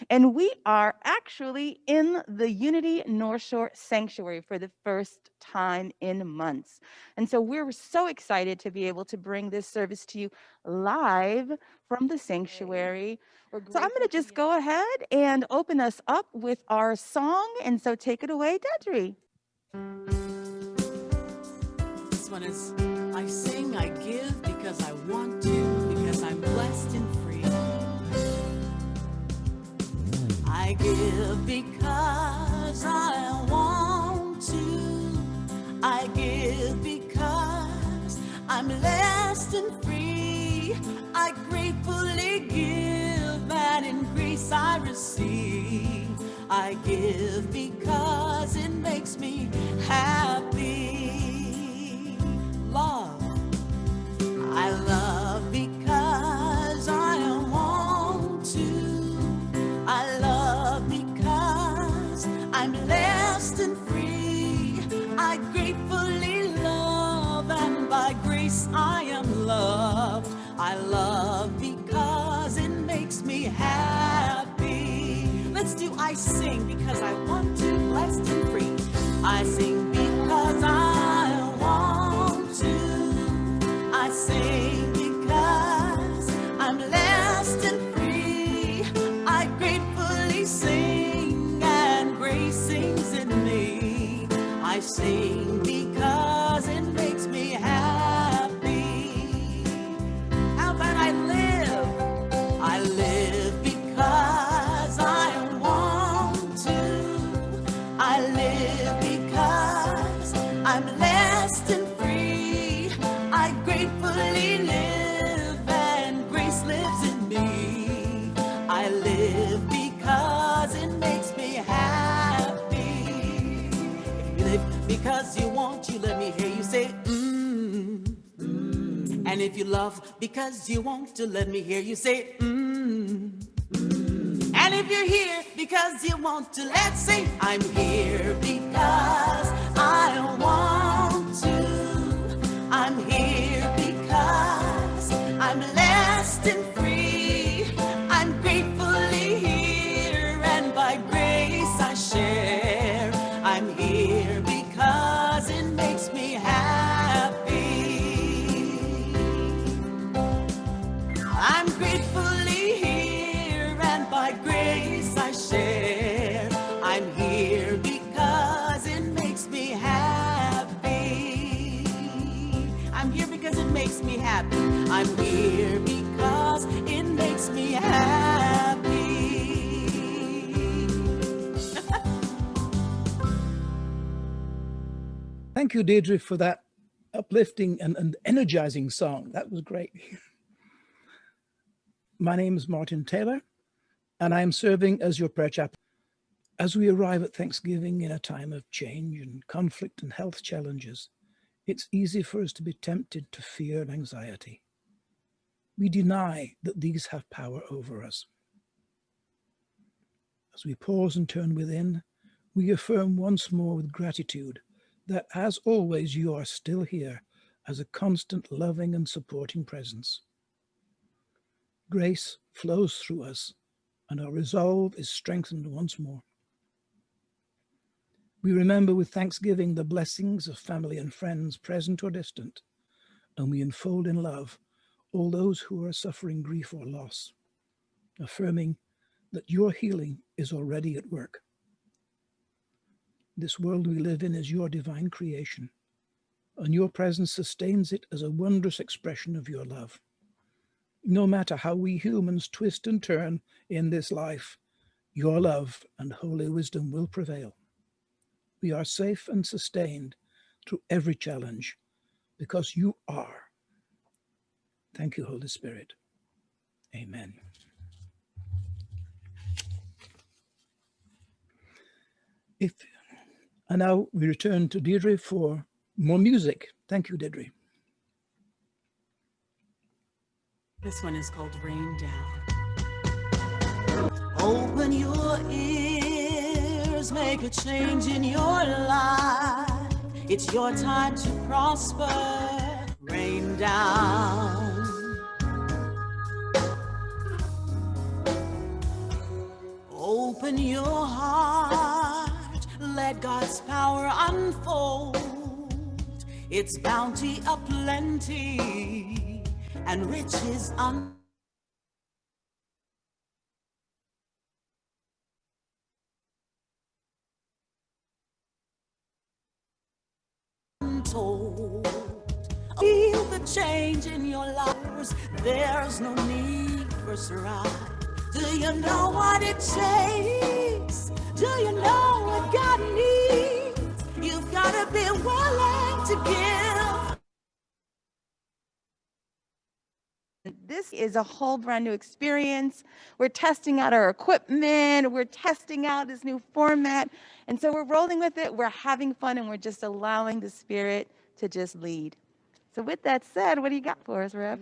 And we are actually in the Unity North Shore Sanctuary for the first time in months. And so we're so excited to be able to bring this service to you live from the sanctuary. So I'm going to just go ahead and open us up with our song. And so take it away, Dedri. This one is, I sing, I give because I want to, because I'm blessed and free. I give because I want to. I give because I'm blessed and free. I gratefully give, and in grace I receive. I give because it makes me happy. Love. I love because I want to. I love because I'm blessed and free. I gratefully love, and by grace I am loved. I love because it makes me happy. Let's do I sing because I want to, blessed and free. I sing because I want to. I sing because I'm blessed and free. I gratefully sing, and grace sings in me. I sing because it makes me happy. How can I live? I live because I want to. I live because I'm blessed and free. I gratefully live, and grace lives in me. I live because it makes me happy. If you live because you want to, let me hear you say, And if you love because you want to, let me hear you say, And if you're here because you want to, let's sing. I'm here because I want to. I'm here because I'm blessed and free. I'm gratefully here, and by grace I share. I'm here because it makes me happy. I'm gratefully here, and by grace I share. I'm here because it makes me happy. I'm here because it makes me happy. I'm here because it makes me happy. Thank you, Deirdre, for that uplifting and energizing song. That was great. My name is Martin Taylor, and I am serving as your prayer chaplain. As we arrive at Thanksgiving in a time of change and conflict and health challenges, it's easy for us to be tempted to fear and anxiety. We deny that these have power over us. As we pause and turn within, we affirm once more with gratitude that, as always, you are still here as a constant, loving and supporting presence. Grace flows through us, and our resolve is strengthened once more. We remember with thanksgiving the blessings of family and friends, present or distant, and we enfold in love all those who are suffering grief or loss, affirming that your healing is already at work. This world we live in is your divine creation, and your presence sustains it as a wondrous expression of your love. No matter how we humans twist and turn in this life, your love and holy wisdom will prevail. We are safe and sustained through every challenge because you are. Thank you, Holy Spirit. Amen. And now we return to Deirdre for more music. Thank you, Deirdre. This one is called Rain Down. Open your ears, make a change in your life. It's your time to prosper. Rain down. Open your heart, let God's power unfold. It's bounty aplenty and riches untold. Feel the change in your lives. There's no need for strife. Do you know what it takes? Do you know what God needs? You've got to be willing to give. This is a whole brand new experience. We're testing out our equipment. We're testing out this new format. And so we're rolling with it. We're having fun, and we're just allowing the Spirit to just lead. So with that said, what do you got for us, Rev?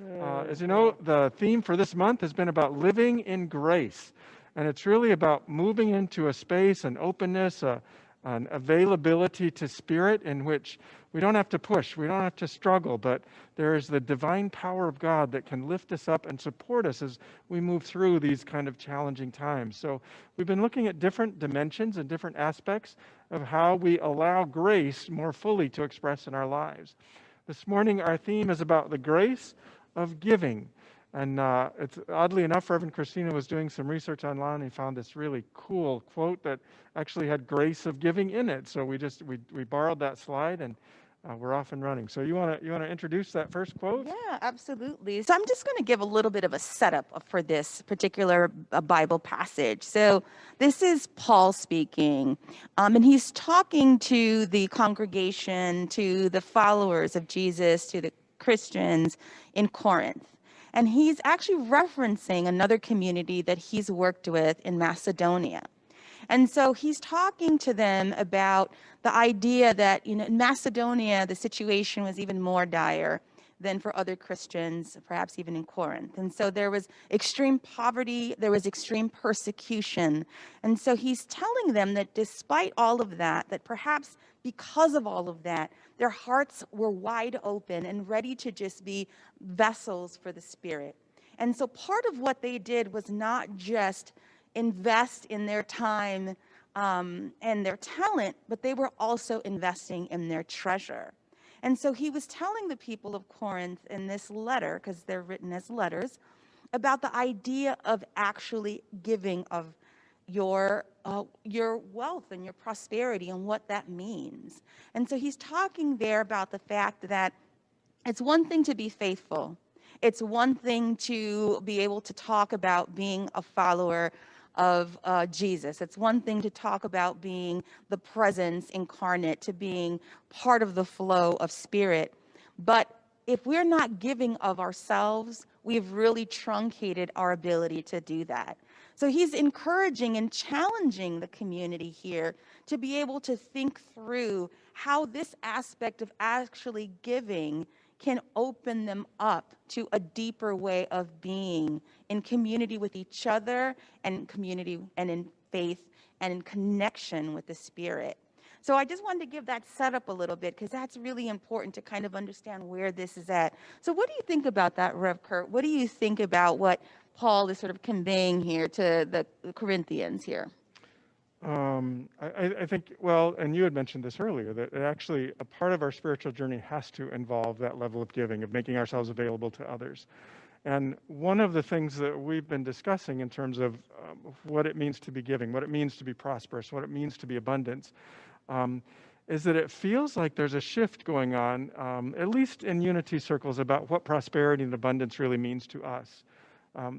As you know, the theme for this month has been about living in grace. And it's really about moving into a space, an openness, an availability to Spirit in which we don't have to push, we don't have to struggle, but there is the divine power of God that can lift us up and support us as we move through these kind of challenging times. So we've been looking at different dimensions and different aspects of how we allow grace more fully to express in our lives. This morning, our theme is about the grace of giving. And it's oddly enough, Reverend Christina was doing some research online and found this really cool quote that actually had grace of giving in it. So we borrowed that slide, and we're off and running. So you want to introduce that first quote? Yeah, absolutely. So I'm just going to give a little bit of a setup for this particular Bible passage. So this is Paul speaking, and he's talking to the congregation, to the followers of Jesus, to the Christians in Corinth. And he's actually referencing another community that he's worked with in Macedonia. And so he's talking to them about the idea that, in Macedonia, the situation was even more dire than for other Christians, perhaps even in Corinth. And so there was extreme poverty, there was extreme persecution. And so he's telling them that despite all of that, that perhaps because of all of that, their hearts were wide open and ready to just be vessels for the Spirit. And so part of what they did was not just invest in their time and their talent, but they were also investing in their treasure. And so he was telling the people of Corinth in this letter, because they're written as letters, about the idea of actually giving of your wealth and your prosperity and what that means. And so he's talking there about the fact that it's one thing to be faithful. It's one thing to be able to talk about being a follower of Jesus. It's one thing to talk about being the presence incarnate, to being part of the flow of Spirit. But if we're not giving of ourselves, we've really truncated our ability to do that. So he's encouraging and challenging the community here to be able to think through how this aspect of actually giving can open them up to a deeper way of being in community with each other, and community and in faith and in connection with the Spirit. So I just wanted to give that setup a little bit, because that's really important to kind of understand where this is at. So what do you think about that, Rev Kurt? What do you think about what Paul is sort of conveying here to the Corinthians here? I think, well, and you had mentioned this earlier, that actually a part of our spiritual journey has to involve that level of giving, of making ourselves available to others. And one of the things that we've been discussing in terms of what it means to be giving, what it means to be prosperous, what it means to be abundance, is that it feels like there's a shift going on, at least in unity circles, about what prosperity and abundance really means to us.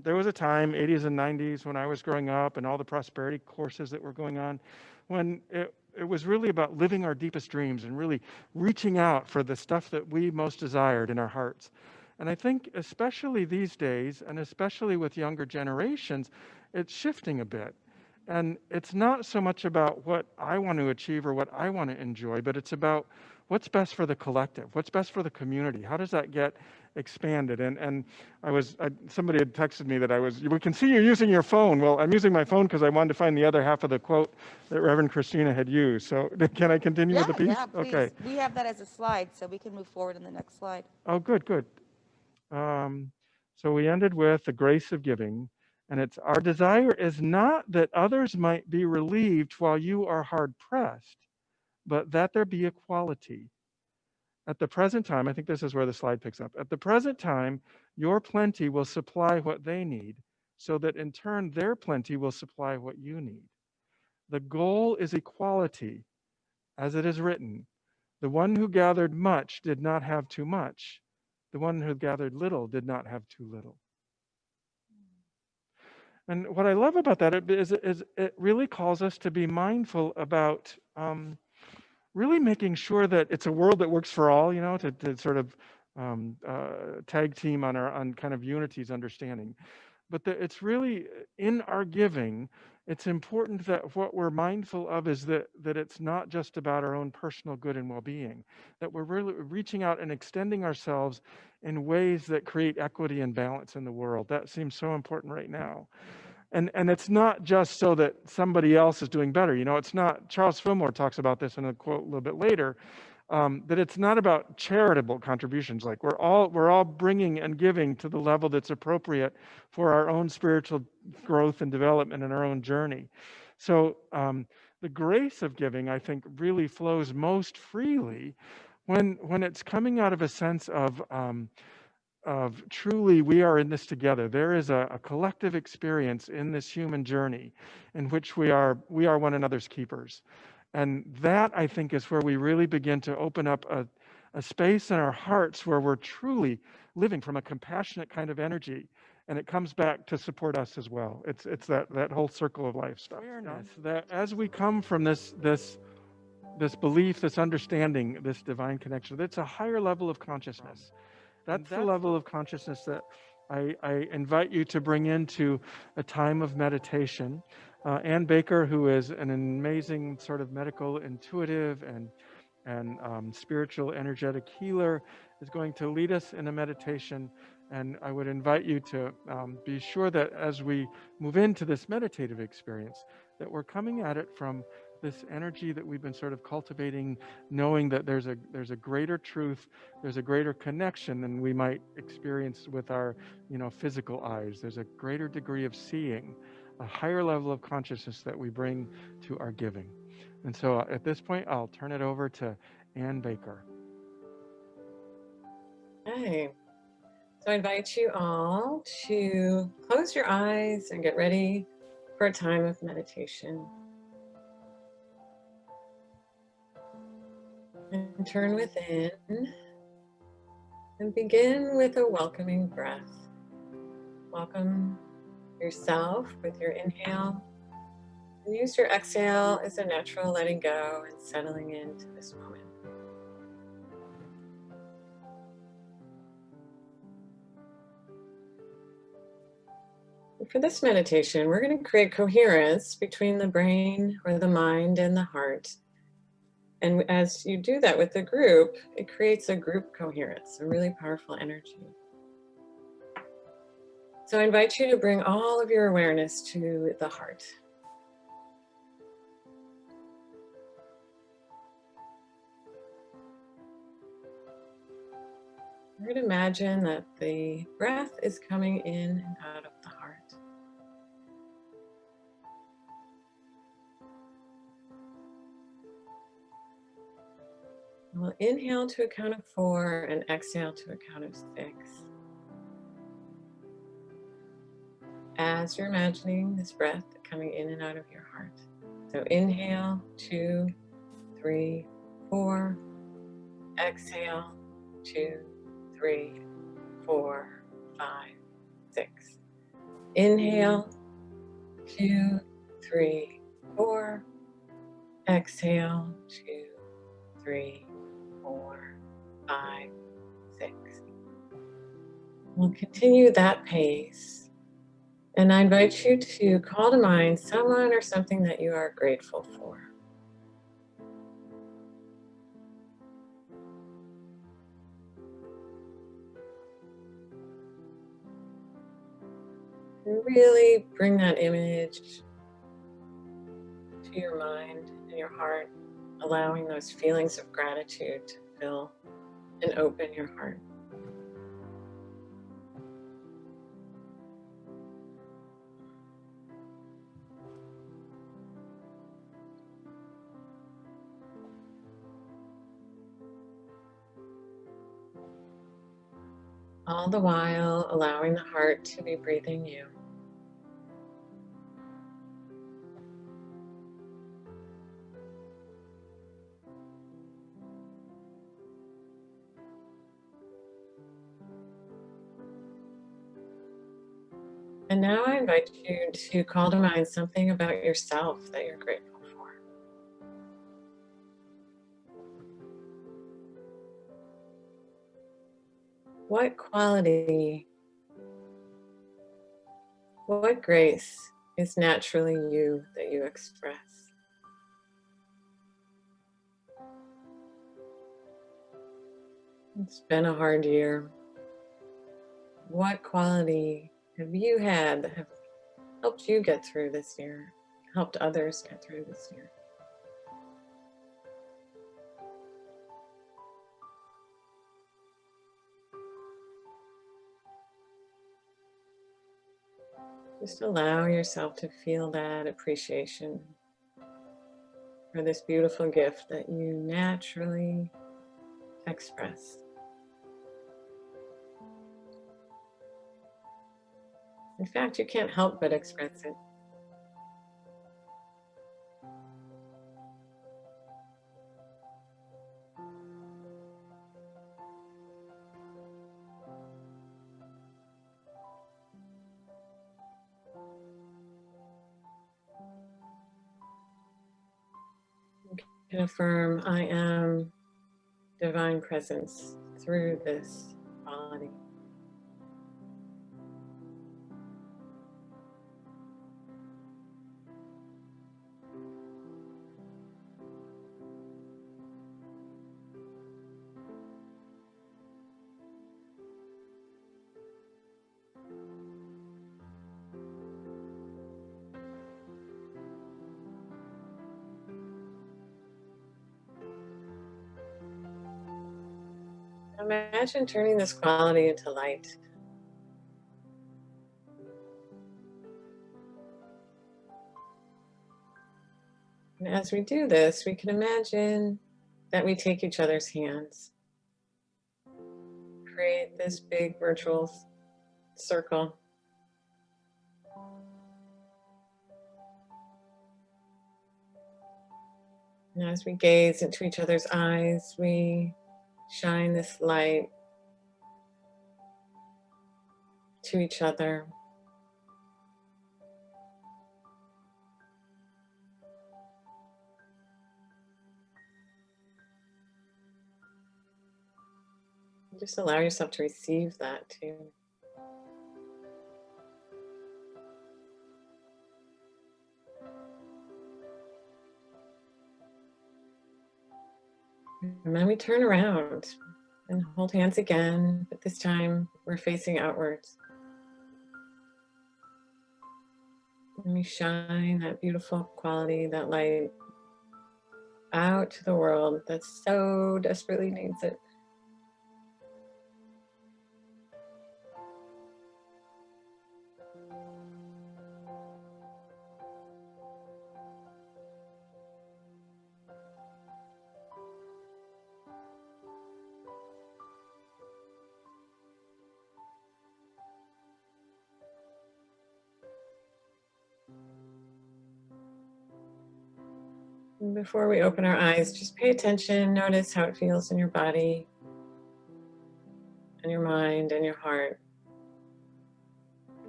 There was a time, 80s and 90s, when I was growing up and all the prosperity courses that were going on, when it was really about living our deepest dreams and really reaching out for the stuff that we most desired in our hearts. And I think especially these days, and especially with younger generations, it's shifting a bit. And it's not so much about what I want to achieve or what I want to enjoy, but it's about what's best for the collective, what's best for the community. How does that get expanded? And somebody had texted me that we can see you using your phone. Well, I'm using my phone because I wanted to find the other half of the quote that Reverend Christina had used. So can I continue with the piece? Yeah, please. Okay. We have that as a slide, so we can move forward in the next slide. Oh, good. So we ended with the grace of giving. And it's our desire is not that others might be relieved while you are hard pressed, but that there be equality. At the present time, I think this is where the slide picks up. At the present time, your plenty will supply what they need, so that in turn their plenty will supply what you need. The goal is equality, as it is written. The one who gathered much did not have too much. The one who gathered little did not have too little. And what I love about that is it really calls us to be mindful about really making sure that it's a world that works for all, you know, to sort of tag team on kind of unity's understanding. But it's really in our giving, it's important that what we're mindful of is that it's not just about our own personal good and well-being, that we're really reaching out and extending ourselves in ways that create equity and balance in the world. That seems so important right now. And it's not just so that somebody else is doing better. You know, it's not, Charles Fillmore talks about this in a quote a little bit later, that it's not about charitable contributions. Like we're all bringing and giving to the level that's appropriate for our own spiritual growth and development in our own journey. So the grace of giving, I think, really flows most freely when it's coming out of a sense of truly we are in this together. There is a collective experience in this human journey in which we are one another's keepers. And that, I think, is where we really begin to open up a space in our hearts where we're truly living from a compassionate kind of energy. And it comes back to support us as well. It's that whole circle of life stuff. Awareness that as we come from this belief, this understanding, this divine connection, that's a higher level of consciousness. That's the level of consciousness that I invite you to bring into a time of meditation. Ann Baker, who is an amazing sort of medical intuitive and spiritual energetic healer, is going to lead us in a meditation. And I would invite you to be sure that as we move into this meditative experience, that we're coming at it from this energy that we've been sort of cultivating, knowing that there's a greater truth, there's a greater connection than we might experience with our, physical eyes. There's a greater degree of seeing, a higher level of consciousness that we bring to our giving. And so at this point, I'll turn it over to Ann Baker. Okay. So I invite you all to close your eyes and get ready for a time of meditation. And turn within and begin with a welcoming breath. Welcome yourself with your inhale and use your exhale as a natural letting go and settling into this moment. And for this meditation, we're going to create coherence between the brain or the mind and the heart. And as you do that with the group, it creates a group coherence, a really powerful energy. So I invite you to bring all of your awareness to the heart. We're going to imagine that the breath is coming in and out of the heart. We'll inhale to a count of 4 and exhale to a count of 6. As you're imagining this breath coming in and out of your heart. So inhale, 2, 3, 4. Exhale, 2, 3, 4, 5, 6. Inhale, 2, 3, 4. Exhale, 2, 3, 4, 5, 6. We'll continue that pace. And I invite you to call to mind someone or something that you are grateful for. And really bring that image to your mind and your heart, allowing those feelings of gratitude to fill and open your heart. all the while allowing the heart to be breathing you. And now I invite you to call to mind something about yourself that you're grateful for. What quality, what grace is naturally you that you express? It's been a hard year. What quality have you had that have helped you get through this year, helped others get through this year? Just allow yourself to feel that appreciation for this beautiful gift that you naturally express. In fact, you can't help but express it. You can affirm, I am divine presence through this quality. Imagine turning this quality into light. And as we do this, we can imagine that we take each other's hands, create this big virtual circle. And as we gaze into each other's eyes, we shine this light to each other. Just allow yourself to receive that too. And then we turn around and hold hands again, but this time we're facing outwards. And we shine that beautiful quality, that light, out to the world that so desperately needs it. And before we open our eyes, just pay attention, notice how it feels in your body and your mind and your heart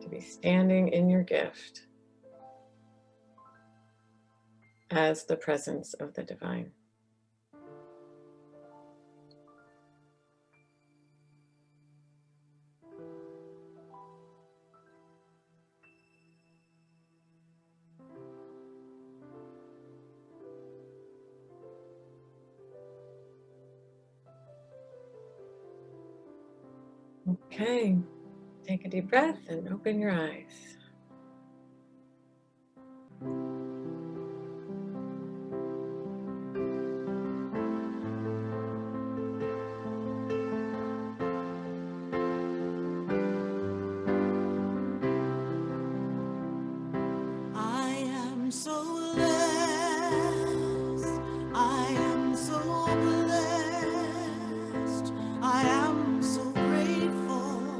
to be standing in your gift as the presence of the divine. Okay, take a deep breath and open your eyes. I am so blessed. I am so blessed. I am so grateful.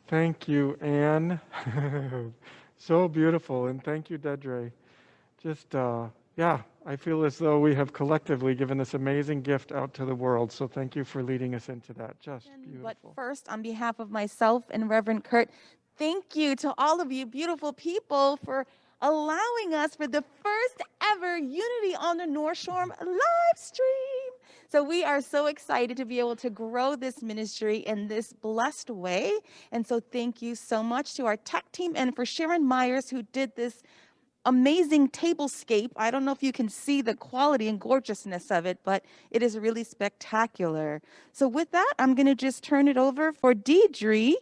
Thank you, Anne. So beautiful. And thank you, Dedre. Just, yeah, I feel as though we have collectively given this amazing gift out to the world. So thank you for leading us into that. Just But beautiful. first, on behalf of myself and Reverend Kurt, thank you to all of you beautiful people for allowing us for the first ever Unity on the North Shore live stream. So we are so excited to be able to grow this ministry in this blessed way. And so thank you so much to our tech team and for Sharon Myers, who did this amazing tablescape. I don't know if you can see the quality and gorgeousness of it, but it is really spectacular. So with that, I'm going to just turn it over for Deidre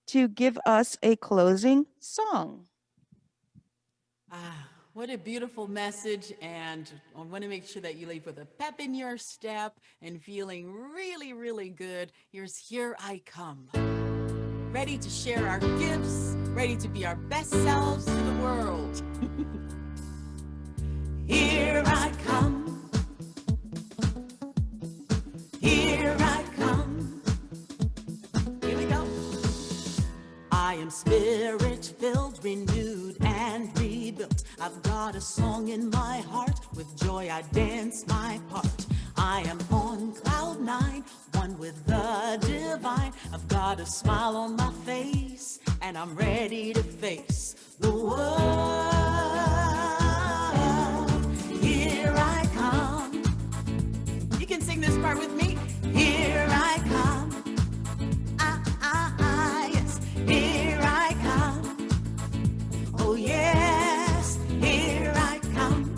to give us a closing song. Ah, what a beautiful message. And I want to make sure that you leave with a pep in your step and feeling really, really good. Here's Here I Come. Ready to share our gifts, ready to be our best selves to the world. Here I come. Here I come. Here we go. I am spirit-filled, renewed, and rebuilt. I've got a song in my heart. With joy I dance my part. I am on cloud nine, one with the divine. I've got a smile on my face, and I'm ready to face the world. Here I come. You can sing this part with me. Here I come. Yes. Here I come. Oh yes, here I come.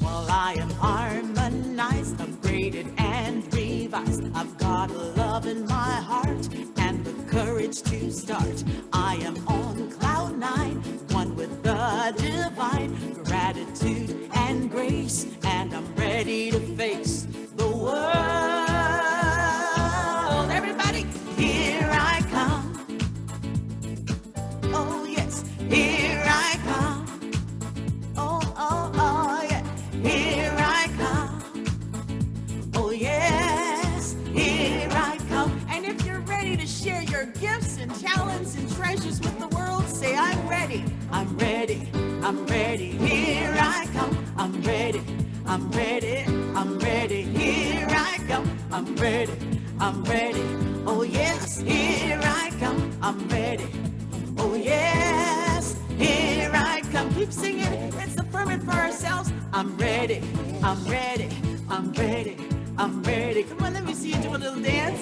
Well, I am harmonized, upgraded, and revised. I've got love in my heart and the courage to start. I am on cloud nine, one with the divine. Gratitude and grace, and I'm ready to face the world. Everybody, here I come. Oh yes, here I come. Oh yeah, here I come. Oh yes, here I come. And if you're ready to share your gifts and talents and treasures with the world, say I'm ready, I'm ready, I'm ready. Here I come, I'm ready, I'm ready, I'm ready. Here I come, I'm ready, I'm ready. Oh yes, here I come, I'm ready. Oh yes, here I come. Keep singing, it's affirming for ourselves. I'm ready, I'm ready, I'm ready, I'm ready. Come on, let me see you do a little dance.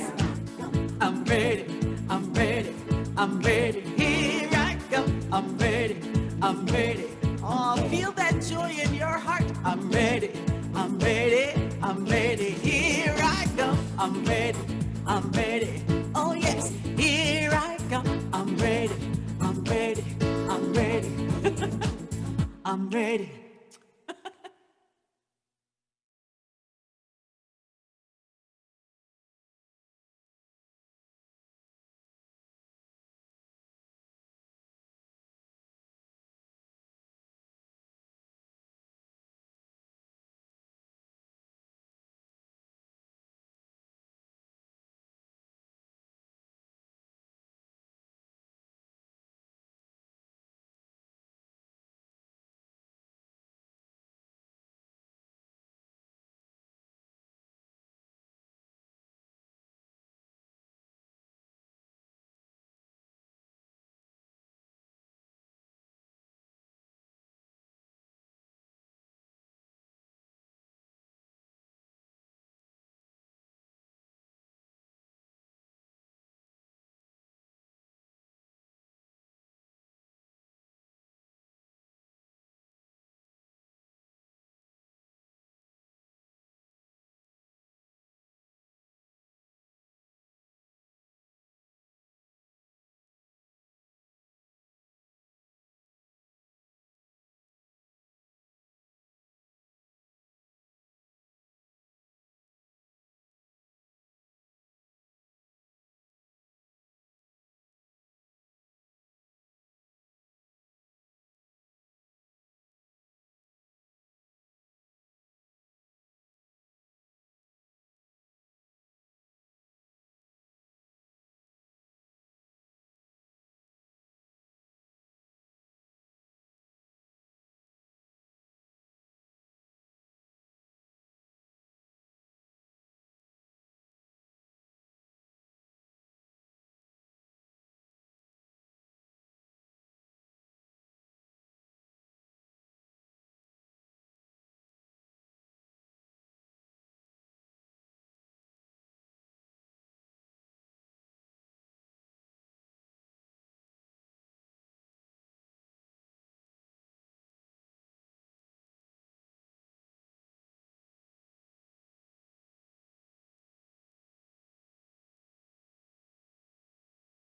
I'm ready, I'm ready, I'm ready. Here I come, I'm ready, I'm ready. Oh, feel that joy in your heart. I'm ready, I'm ready, I'm ready. Here I come, I'm ready, I'm ready. Oh yes, here I come, I'm ready, I'm ready, I'm ready. I'm ready.